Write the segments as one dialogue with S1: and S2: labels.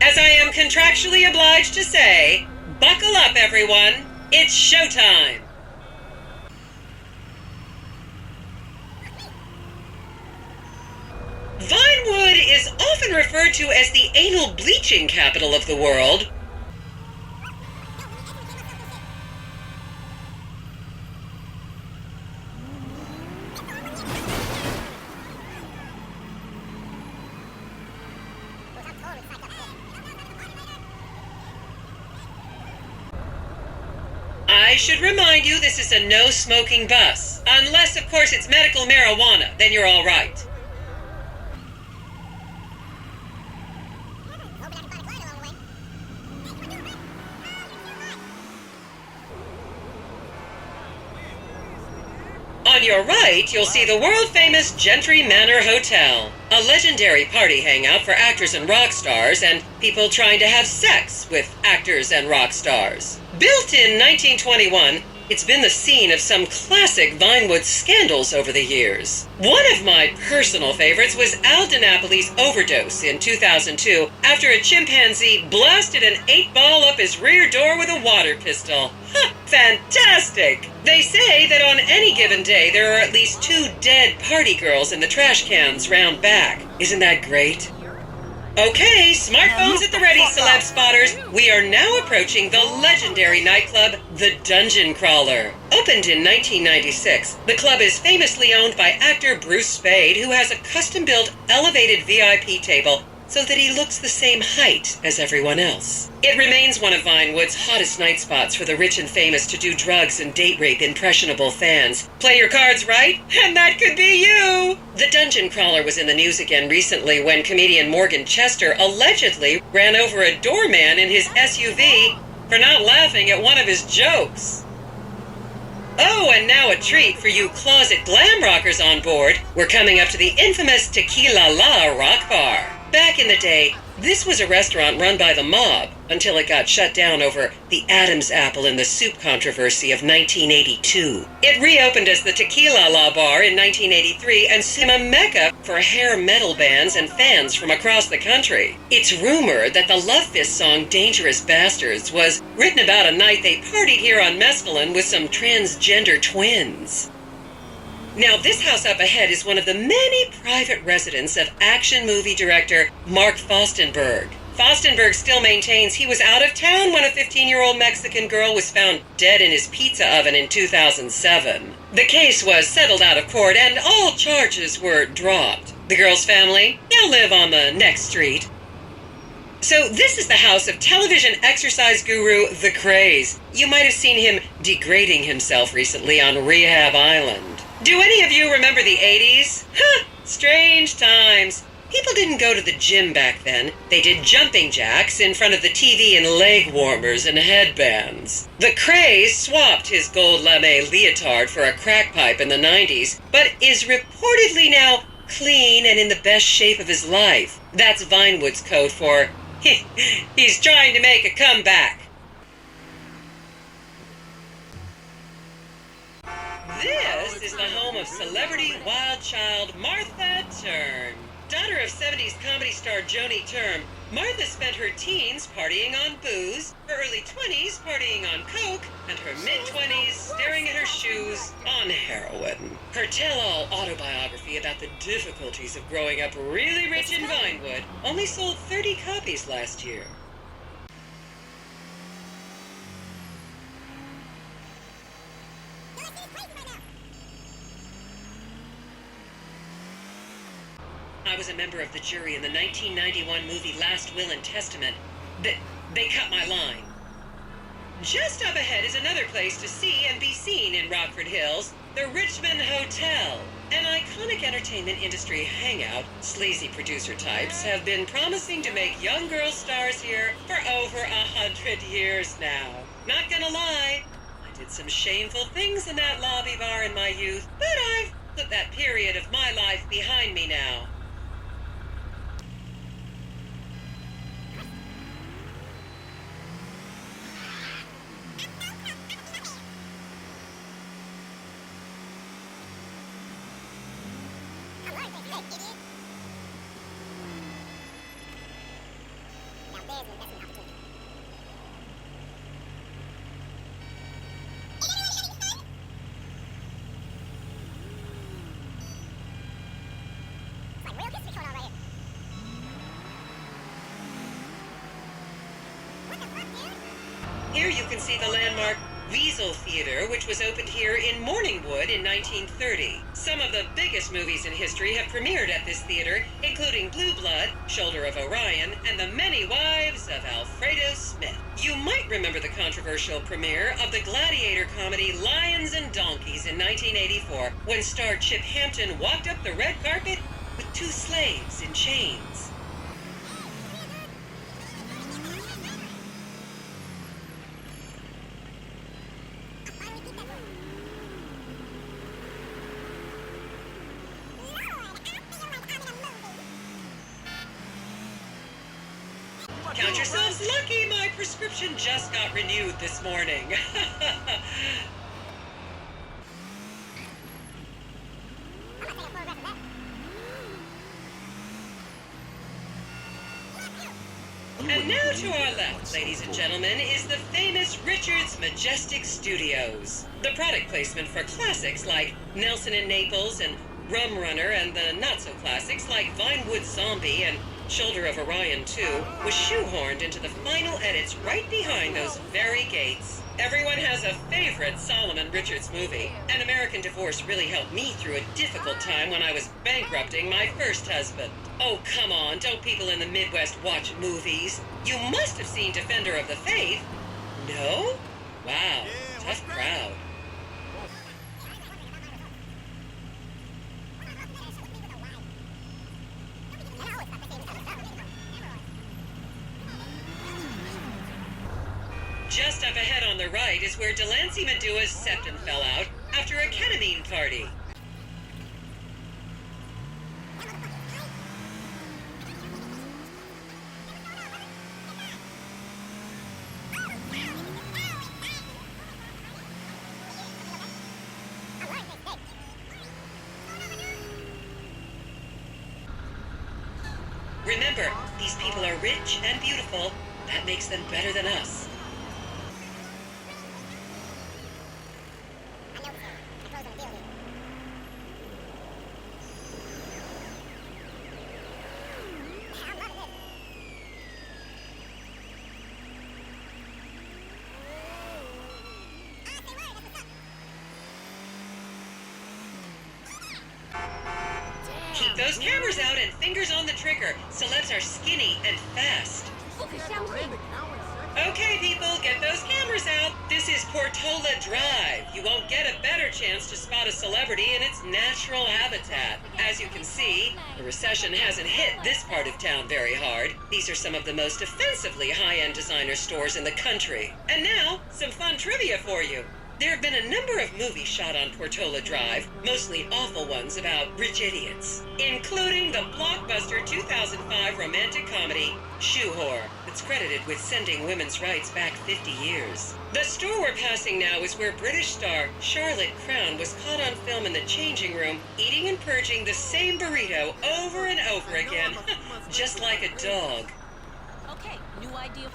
S1: As I am contractually obliged to say, buckle up, everyone. It's showtime. Vinewood is often referred to as the anal bleaching capital of the world. I should remind you this is a no-smoking bus. Unless, of course, it's medical marijuana, then you're all right. On your right, you'll see the world-famous Gentry Manor Hotel, a legendary party hangout for actors and rock stars and people trying to have sex with actors and rock stars. Built in 1921, it's been the scene of some classic Vinewood scandals over the years. One of my personal favorites was Al DiNapoli's overdose in 2002 after a chimpanzee blasted an 8-ball up his rear door with a water pistol. Ha! Fantastic! They say that on any given day there are at least 2 dead party girls in the trash cans round back. Isn't that great? Okay, smartphones at the ready, celeb spotters. We are now approaching the legendary nightclub, the Dungeon Crawler. Opened in 1996, the club is famously owned by actor Bruce Spade, who has a custom-built elevated VIP table so that he looks the same height as everyone else. It remains one of Vinewood's hottest night spots for the rich and famous to do drugs and date rape impressionable fans. Play your cards right, and that could be you! The Dungeon Crawler was in the news again recently when comedian Morgan Chester allegedly ran over a doorman in his SUV for not laughing at one of his jokes. Oh, and now a treat for you closet glam rockers on board. We're coming up to the infamous Tequila La Rock Bar. Back in the day, this was a restaurant run by the mob until it got shut down over the Adam's apple in the soup controversy of 1982. It reopened as the Tequila La Bar in 1983 and became a mecca for hair metal bands and fans from across the country. It's rumored that the Love Fist song Dangerous Bastards was written about a night they partied here on mescaline with some transgender twins. Now, this house up ahead is one of the many private residences of action movie director Mark Fostenberg. Fostenberg still maintains he was out of town when a 15-year-old Mexican girl was found dead in his pizza oven in 2007. The case was settled out of court and all charges were dropped. The girl's family now live on the next street. So this is the house of television exercise guru The Craze. You might have seen him degrading himself recently on Rehab Island. Do any of you remember the 80s? Huh, strange times. People didn't go to the gym back then. They did jumping jacks in front of the TV and leg warmers and headbands. The Craze swapped his gold lame leotard for a crack pipe in the 90s, but is reportedly now clean and in the best shape of his life. That's Vinewood's code for, he's trying to make a comeback. This is the home of celebrity wild child Martha Turn. Daughter of 70s comedy star Joni Term, Martha spent her teens partying on booze, her early 20s partying on coke, and her mid-20s staring at her shoes on heroin. Her tell-all autobiography about the difficulties of growing up really rich in Vinewood only sold 30 copies last year. I was a member of the jury in the 1991 movie Last Will and Testament. They cut my line. Just up ahead is another place to see and be seen in Rockford Hills, the Richmond Hotel. An iconic entertainment industry hangout, sleazy producer types have been promising to make young girl stars here for over 100 years now. Not gonna lie, I did some shameful things in that lobby bar in my youth, but I've put that period of my life behind me now. Here you can see the landmark Weasel Theater, which was opened here in Morningwood in 1930. Some of the biggest movies in history have premiered at this theater, including Blue Blood, Shoulder of Orion, and The Many Wives of Alfredo Smith. You might remember the controversial premiere of the gladiator comedy Lions and Donkeys in 1984, when star Chip Hampton walked up the red carpet with two slaves in chains. Count yourselves lucky, my prescription just got renewed this morning. And now to our left, ladies and gentlemen, is the famous Richard's Majestic Studios. The product placement for classics like Nelson and Naples and Rum Runner, and the not-so-classics like Vinewood Zombie and Shoulder of Orion 2 was shoehorned into the final edits right behind those very gates. Everyone has a favorite Solomon Richards movie. An American Divorce really helped me through a difficult time when I was bankrupting my first husband. Oh, come on, don't people in the Midwest watch movies? You must have seen Defender of the Faith. No? Wow, tough crowd. Just up ahead on the right is where Delancey Medua's septum fell out after a ketamine party. Remember, these people are rich and beautiful. That makes them better than us. Keep those cameras out and fingers on the trigger. Celebs are skinny and fast. Okay, people, get those cameras out. This is Portola Drive. You won't get a better chance to spot a celebrity in its natural habitat. As you can see, the recession hasn't hit this part of town very hard. These are some of the most offensively high-end designer stores in the country. And now, some fun trivia for you. There have been a number of movies shot on Portola Drive, mostly awful ones about rich idiots, including the blockbuster 2005 romantic comedy, Shoe Whore, that's credited with sending women's rights back 50 years. The store we're passing now is where British star Charlotte Crown was caught on film in the changing room, eating and purging the same burrito over and over again, just like a dog.
S2: Okay, new idea.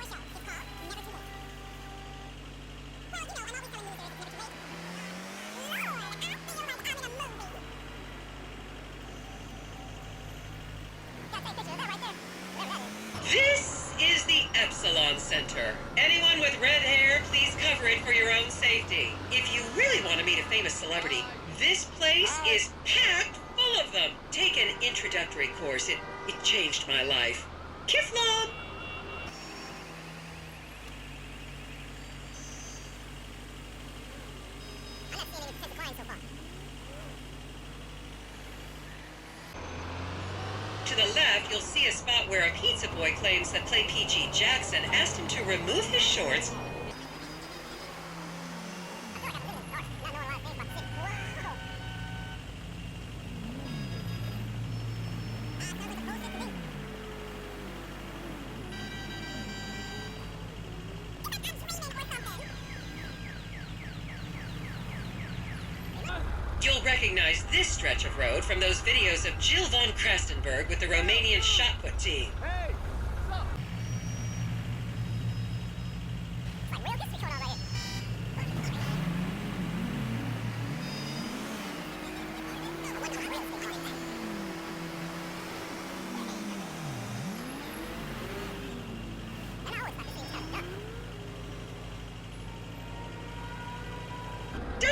S1: This is the Epsilon Center. Anyone with red hair, please cover it for your own safety. If you really want to meet a famous celebrity, this place is packed full of them. Take an introductory course. It changed my life. Kiflom! To the left, you'll see a spot where a pizza boy claims that Play PG Jackson asked him to remove his shorts. You'll recognize this stretch of road from those videos of Jill von Krastenberg with the Romanian shot put team.
S3: Hey, what's up?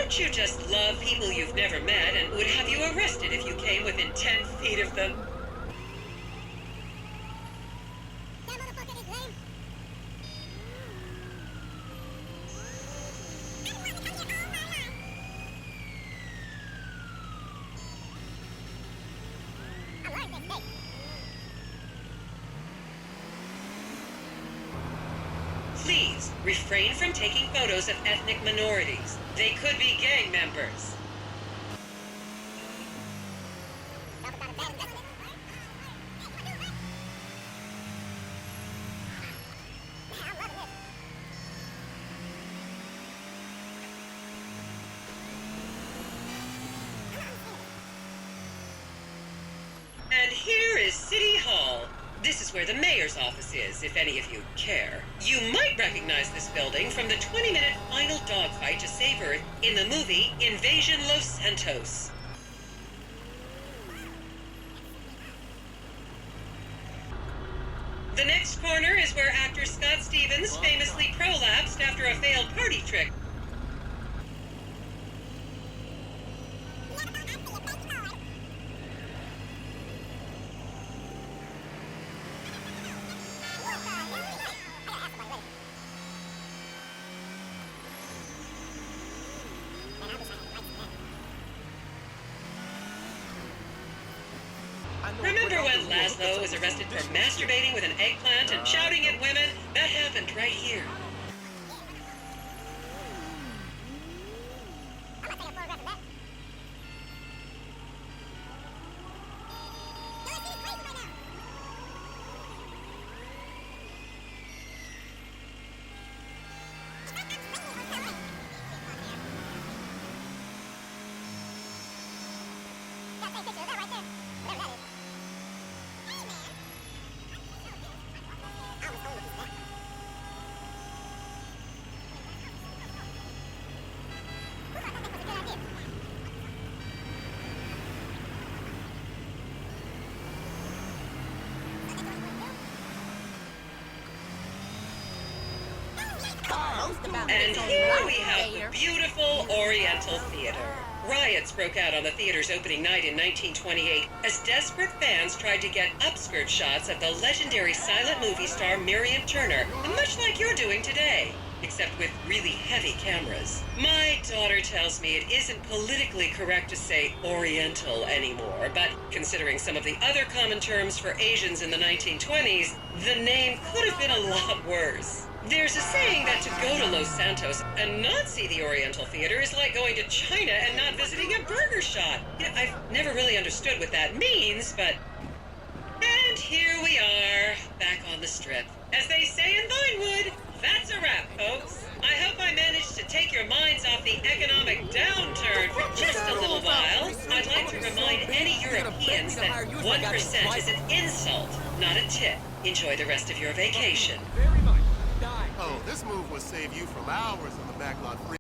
S1: Don't you just love people you've never met and would have you arrested if you came within 10 feet of them? Please, refrain from taking photos of ethnic minorities. They could be gang members. And here is City Hall. This is where the mayor's office is, if any of you care. You might recognize this building from the 20-minute final dogfight to save Earth in the movie Invasion Los Santos. The next corner is where actor Scott Stevens famously prolapsed after a failed party trick. Remember when Laszlo was arrested for masturbating with an eggplant and shouting at women? That happened right here. And here we have the beautiful Oriental Theater. Riots broke out on the theater's opening night in 1928 as desperate fans tried to get upskirt shots of the legendary silent movie star Miriam Turner, much like you're doing today, except with really heavy cameras. My daughter tells me it isn't politically correct to say Oriental anymore, but considering some of the other common terms for Asians in the 1920s, the name could have been a lot worse. There's a saying that to go to Los Santos and not see the Oriental Theater is like going to China and not visiting a burger shop. You know, I've never really understood what that means, but... And here we are, back on the Strip. As they say in Vinewood, that's a wrap, folks. I hope I managed to take your minds off the economic downturn for just a little while. I'd like to remind any Europeans that 1% is an insult, not a tip. Enjoy the rest of your vacation.
S3: Oh, this move will save you from hours on the backlot free.